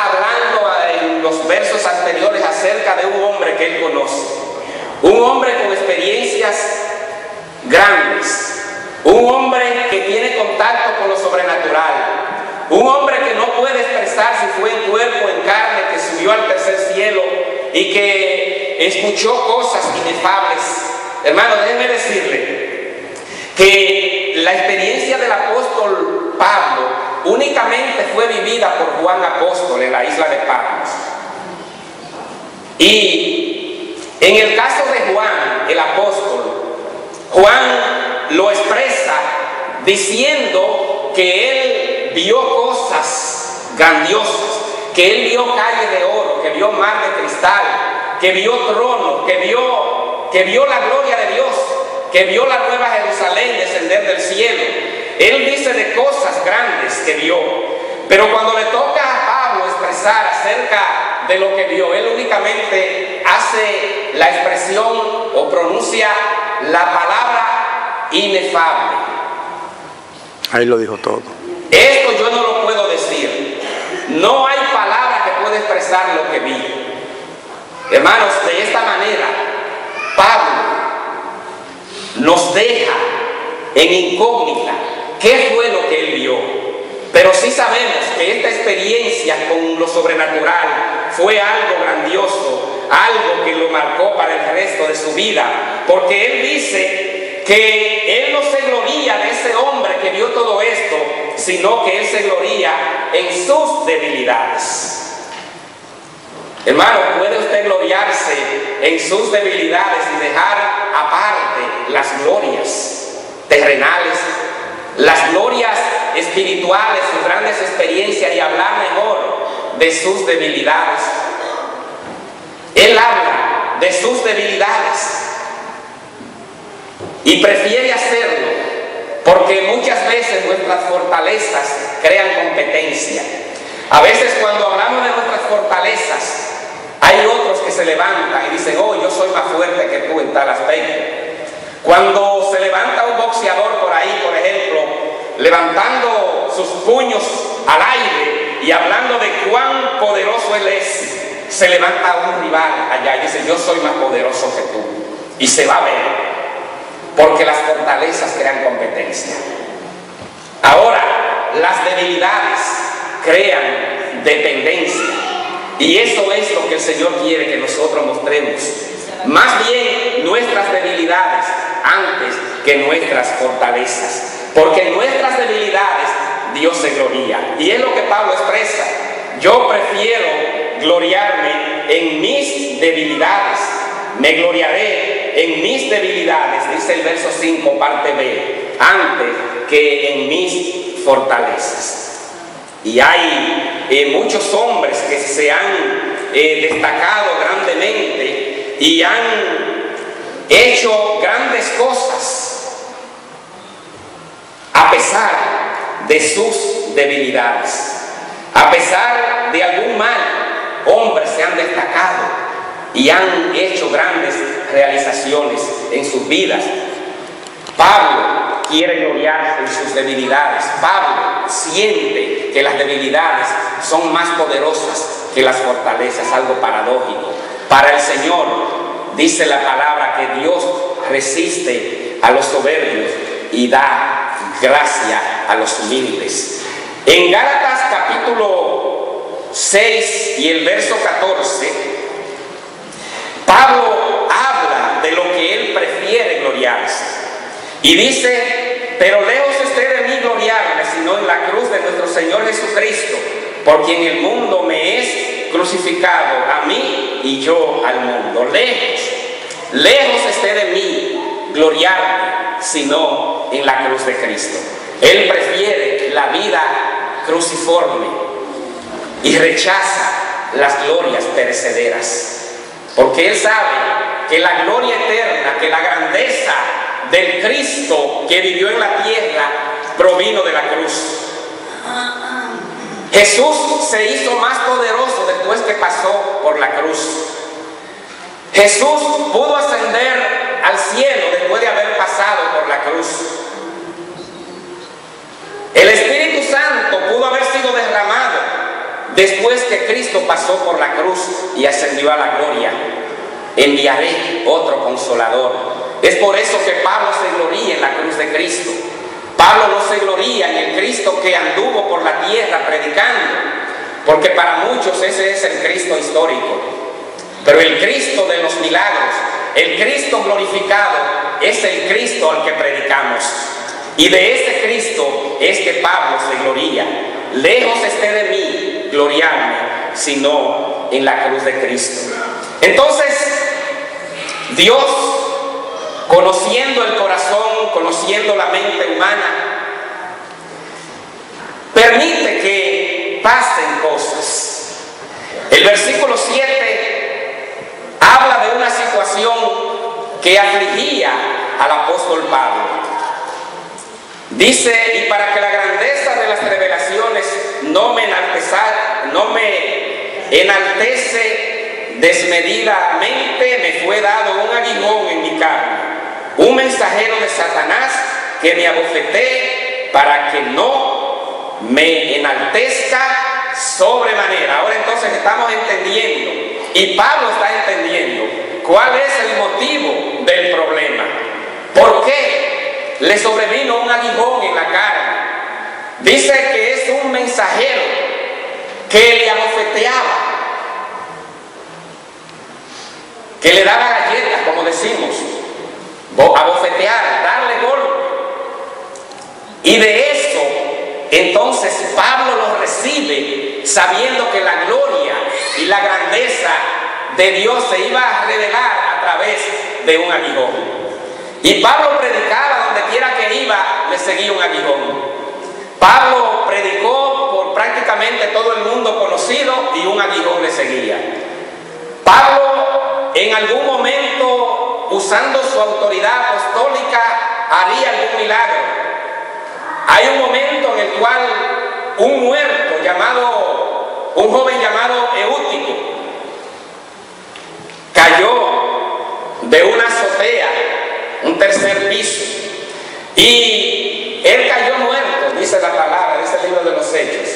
Hablando en los versos anteriores acerca de un hombre que él conoce, un hombre con experiencias grandes, un hombre que tiene contacto con lo sobrenatural, un hombre que no puede expresar si fue en cuerpo, en carne, que subió al tercer cielo y que escuchó cosas inefables. Hermano, déjeme decirle que la experiencia del apóstol Pablo únicamente fue vivida por Juan Apóstol en la isla de Patmos. Y en el caso de Juan, el apóstol, Juan lo expresa diciendo que él vio cosas grandiosas, que él vio calle de oro, que vio mar de cristal, que vio trono, que vio la gloria de Dios, que vio la nueva Jerusalén descender del cielo. Él dice de cosas grandes que vio, pero cuando le toca a Pablo expresar acerca de lo que vio, él únicamente hace la expresión o pronuncia la palabra inefable. Ahí lo dijo todo. Esto yo no lo puedo decir. No hay palabra que pueda expresar lo que vi. Hermanos, de esta manera, Pablo nos deja en incógnita qué fue lo que él vio. Pero sí sabemos que esta experiencia con lo sobrenatural fue algo grandioso, algo que lo marcó para el resto de su vida, porque él dice que él no se gloría de ese hombre que vio todo esto, sino que él se gloría en sus debilidades. Hermano, ¿puede usted gloriarse en sus debilidades y dejar aparte las glorias terrenales, las glorias espirituales, sus grandes experiencias, y hablar mejor de sus debilidades? Él habla de sus debilidades y prefiere hacerlo porque muchas veces nuestras fortalezas crean competencia. A veces cuando hablamos de nuestras fortalezas, hay otros que se levantan y dicen: oh, yo soy más fuerte que tú en tal aspecto. Cuando se levanta un boxeador por ahí, por ejemplo, levantando sus puños al aire y hablando de cuán poderoso él es, se levanta un rival allá y dice: yo soy más poderoso que tú. Y se va a ver, porque las fortalezas crean competencia. Ahora, las debilidades crean dependencia, y eso es lo que el Señor quiere que nosotros mostremos. Más bien nuestras debilidades antes que nuestras fortalezas, porque en nuestras debilidades Dios se gloria, y es lo que Pablo expresa: yo prefiero gloriarme en mis debilidades, me gloriaré en mis debilidades, dice el verso 5, parte B, antes que en mis fortalezas. Y hay muchos hombres que se han destacado grandemente y han hecho grandes cosas a pesar de sus debilidades, a pesar de algún mal. Hombres se han destacado y han hecho grandes realizaciones en sus vidas. Pablo quiere gloriarse en sus debilidades. Pablo siente que las debilidades son más poderosas que las fortalezas, algo paradójico. Para el Señor, dice la palabra, que Dios resiste a los soberbios y da gracia a los humildes. En Gálatas capítulo 6 y el verso 14, Pablo habla de lo que él prefiere gloriarse y dice: pero lejos esté de mí gloriarme, sino en la cruz de nuestro Señor Jesucristo, por quien el mundo me es crucificado, a mí y yo al mundo. Lejos esté de mí gloriarme, sino en la cruz de Cristo. Él prefiere la vida cruciforme y rechaza las glorias perecederas, porque él sabe que la gloria eterna, que la grandeza del Cristo que vivió en la tierra provino de la cruz. Jesús se hizo más poderoso después que pasó por la cruz. Jesús pudo ascender al cielo después de haber pasado por la cruz. El Espíritu Santo pudo haber sido derramado después que Cristo pasó por la cruz y ascendió a la gloria, enviaré otro consolador. Es por eso que Pablo se gloría en la cruz de Cristo. Pablo no se gloría en el Cristo que anduvo por la tierra predicando, porque para muchos ese es el Cristo histórico. Pero el Cristo de los milagros, el Cristo glorificado, es el Cristo al que predicamos. Y de ese Cristo es que Pablo se gloría. Lejos esté de mí gloriarme, sino en la cruz de Cristo. Entonces, Dios, conociendo el corazón, conociendo la mente humana, permite que pasen cosas. El versículo 7 habla de una situación que afligía al apóstol Pablo. Dice: y para que la grandeza de las revelaciones no me enaltece desmedidamente, me fue dado un aguijón en mi carne, un mensajero de Satanás que me abofetee para que no me enaltezca sobremanera. Ahora entonces estamos entendiendo, y Pablo está entendiendo, cuál es el motivo del problema. ¿Por qué le sobrevino un aguijón en la carne? Dice que es un mensajero que le abofeteaba, que le daba galletas, como decimos, abofetear, darle golpe. Y de eso, entonces Pablo lo recibe sabiendo que la gloria y la grandeza de Dios se iba a revelar a través de un aguijón. Y Pablo predicaba donde quiera que iba, le seguía un aguijón. Pablo predicó por prácticamente todo el mundo conocido y un aguijón le seguía. Pablo en algún momento, usando su autoridad apostólica, haría algún milagro. Hay un momento en el cual un muerto un joven llamado Eutico, cayó de una azotea, un tercer piso, y él cayó muerto, dice la palabra, dice el libro de los Hechos.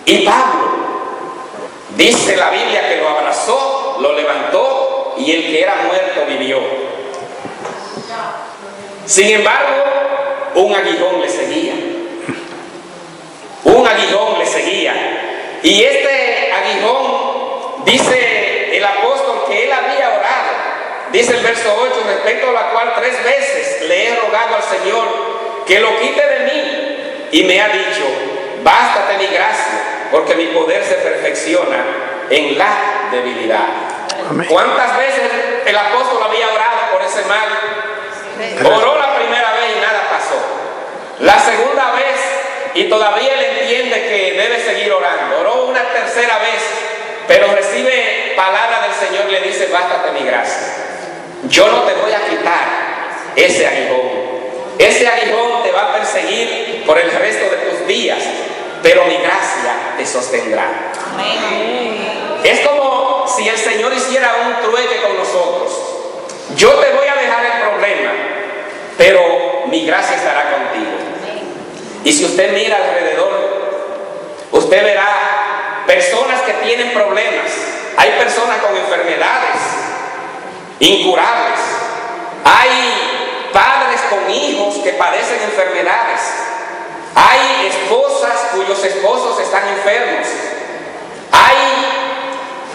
Y Pablo, dice la Biblia, que lo abrazó, lo levantó, y el que era muerto vivió. Sin embargo, un aguijón le seguía. Un aguijón le seguía. Y este aguijón, dice el apóstol, que él había orado. Dice el verso 8, respecto a la cual 3 veces le he rogado al Señor que lo quite de mí. Y me ha dicho: bástate mi gracia, porque mi poder se perfecciona en la debilidad. Amén. ¿Cuántas veces el apóstol había orado por ese mal? Oró la primera vez y nada pasó. La segunda vez, y todavía él entiende que debe seguir orando. Oró una tercera vez, pero recibe palabra del Señor y le dice: bástate mi gracia. Yo no te voy a quitar ese aguijón. Ese aguijón te va a perseguir por el resto de tus días, pero mi gracia te sostendrá. Amén. Es como si el Señor hiciera un trueque con nosotros. Yo te voy a dejar el problema, pero mi gracia estará contigo. Y si usted mira alrededor, usted verá personas que tienen problemas. Hay personas con enfermedades incurables. Hay padres con hijos que padecen enfermedades. Hay esposas cuyos esposos están enfermos. Hay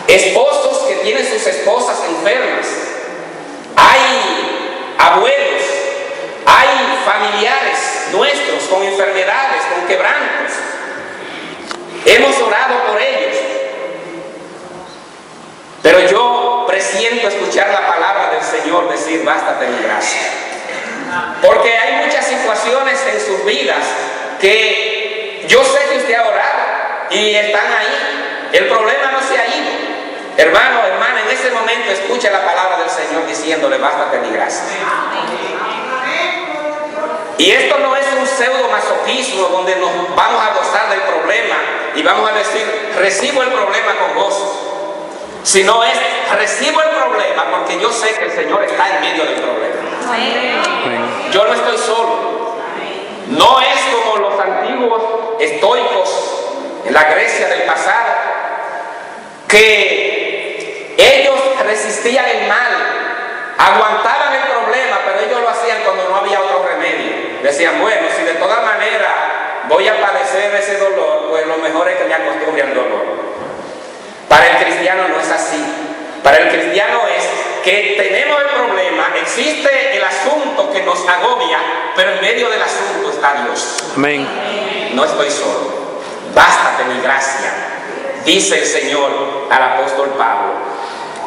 esposos que tienen sus esposas enfermas. Hay abuelos, hay familiares nuestros con enfermedades, con quebrantos. Hemos orado por ellos. Pero yo presiento escuchar la palabra del Señor decir: bástate mi gracia. Porque hay muchas situaciones en sus vidas que yo sé que usted ha orado y están ahí. El problema no se ha ido. Hermano, hermana, en ese momento escuche la palabra del Señor diciéndole: bástate mi gracia. Y esto no es un pseudo masoquismo donde nos vamos a gozar del problema y vamos a decir: recibo el problema con gozo. Sino es: recibo el problema porque yo sé que el Señor está en medio del problema. Yo no estoy solo. No es como los antiguos estoicos en la Grecia del pasado, que ellos resistían el mal, aguantaban el problema, pero ellos lo hacían cuando no había otro remedio. Decían, bueno, si de todas maneras voy a padecer ese dolor, pues lo mejor es que me acostumbre al dolor. Para el cristiano no es así. Para el cristiano es que tenemos el problema, existe el asunto que nos agobia, pero en medio del asunto está Dios. Amén. No estoy solo. Bástate mi gracia, dice el Señor al apóstol Pablo,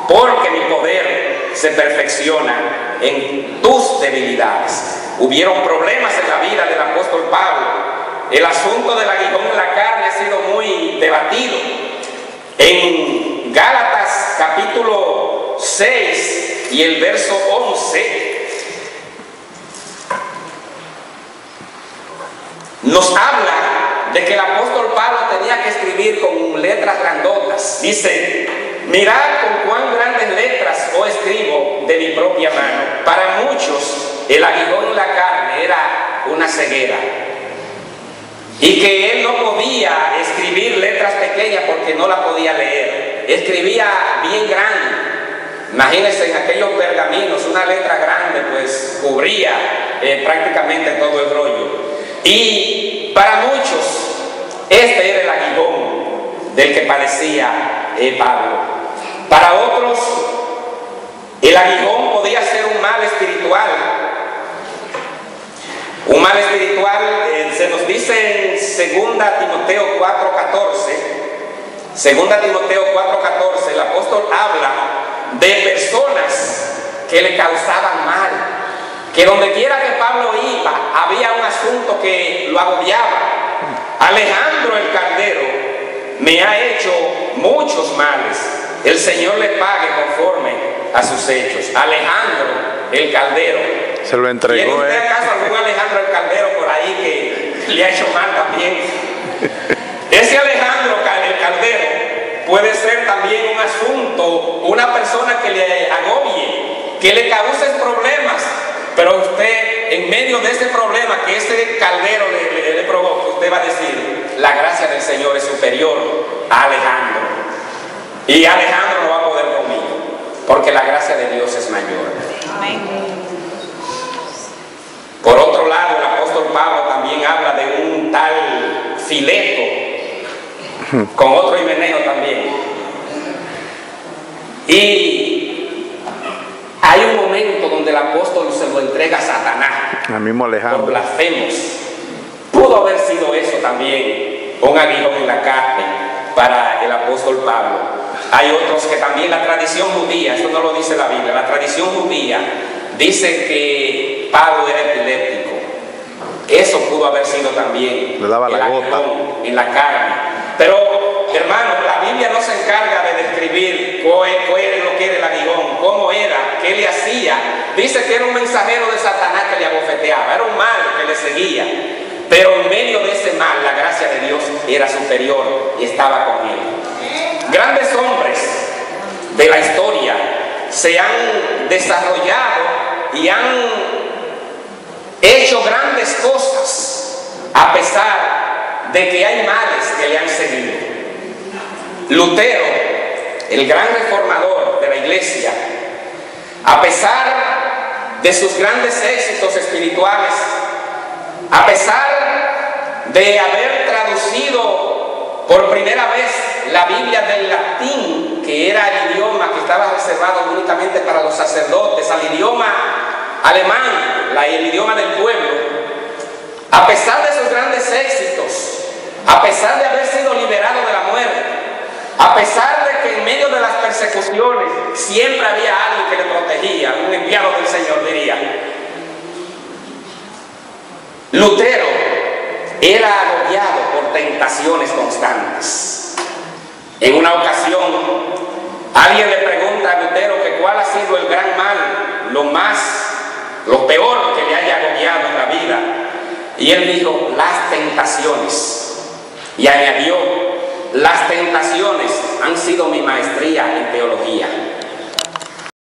porque mi poder se perfecciona en tus debilidades. Hubieron problemas en la vida del apóstol Pablo. El asunto del aguijón en la carne ha sido muy debatido. En Gálatas capítulo 6 y el verso 11 nos habla de que el apóstol Pablo tenía que escribir con letras grandotas. Dice, mirad con cuán grandes letras os escribo de mi propia mano. Para muchos el aguijón en la carne era una ceguera, y que él no podía escribir letras pequeñas porque no la podía leer. Escribía bien grande. Imagínense, en aquellos pergaminos una letra grande pues cubría prácticamente todo el rollo. Y para muchos este era el aguijón del que padecía Pablo. Para otros el aguijón podía ser un mal espiritual. Un mal espiritual, se nos dice en 2 Timoteo 4:14, 2 Timoteo 4:14, el apóstol habla de personas que le causaban mal, que donde quiera que Pablo iba, había un asunto que lo agobiaba. Alejandro el caldero me ha hecho muchos males, el Señor le pague conforme a sus hechos. Alejandro el caldero. Se lo entregó. ¿Tiene usted acaso algún Alejandro el caldero por ahí que le ha hecho mal también? Ese Alejandro el caldero puede ser también un asunto, una persona que le agobie, que le cause problemas, pero usted en medio de ese problema que ese caldero le provoca, usted va a decir, la gracia del Señor es superior a Alejandro, y Alejandro no va a poder conmigo, porque la gracia de Dios es mayor. Amén. Por otro lado, el apóstol Pablo también habla de un tal Fileto, con otro Himeneo también. Y hay un momento donde el apóstol se lo entrega a Satanás, al mismo Alejandro, por blasfemos. Pudo haber sido eso también, un aguijón en la carne para el apóstol Pablo. Hay otros que también la tradición judía, eso no lo dice la Biblia, la tradición judía dice que Pablo era epiléptico. Eso pudo haber sido también le daba la gota en la carne. Pero, hermano, la Biblia no se encarga de describir cuál era lo que era el aguijón, cómo era, qué le hacía. Dice que era un mensajero de Satanás que le abofeteaba, era un mal que le seguía. Pero en medio de ese mal, la gracia de Dios era superior y estaba con él. Grandes hombres de la historia se han desarrollado y han hecho grandes cosas a pesar de que hay males que le han seguido. Lutero, el gran reformador de la iglesia, a pesar de sus grandes éxitos espirituales, a pesar de haber traducido por primera vez la Biblia del latín, que era el idioma que estaba reservado únicamente para los sacerdotes, al idioma alemán, el idioma del pueblo, a pesar de sus grandes éxitos, a pesar de haber sido liberado de la muerte, a pesar de que en medio de las persecuciones siempre había alguien que le protegía, un enviado del Señor, diría. Lutero era agobiado por tentaciones constantes. En una ocasión, alguien le pregunta a Lutero que cuál ha sido el gran mal, lo peor que le haya agobiado en la vida. Y él dijo, las tentaciones. Y añadió, las tentaciones han sido mi maestría en teología.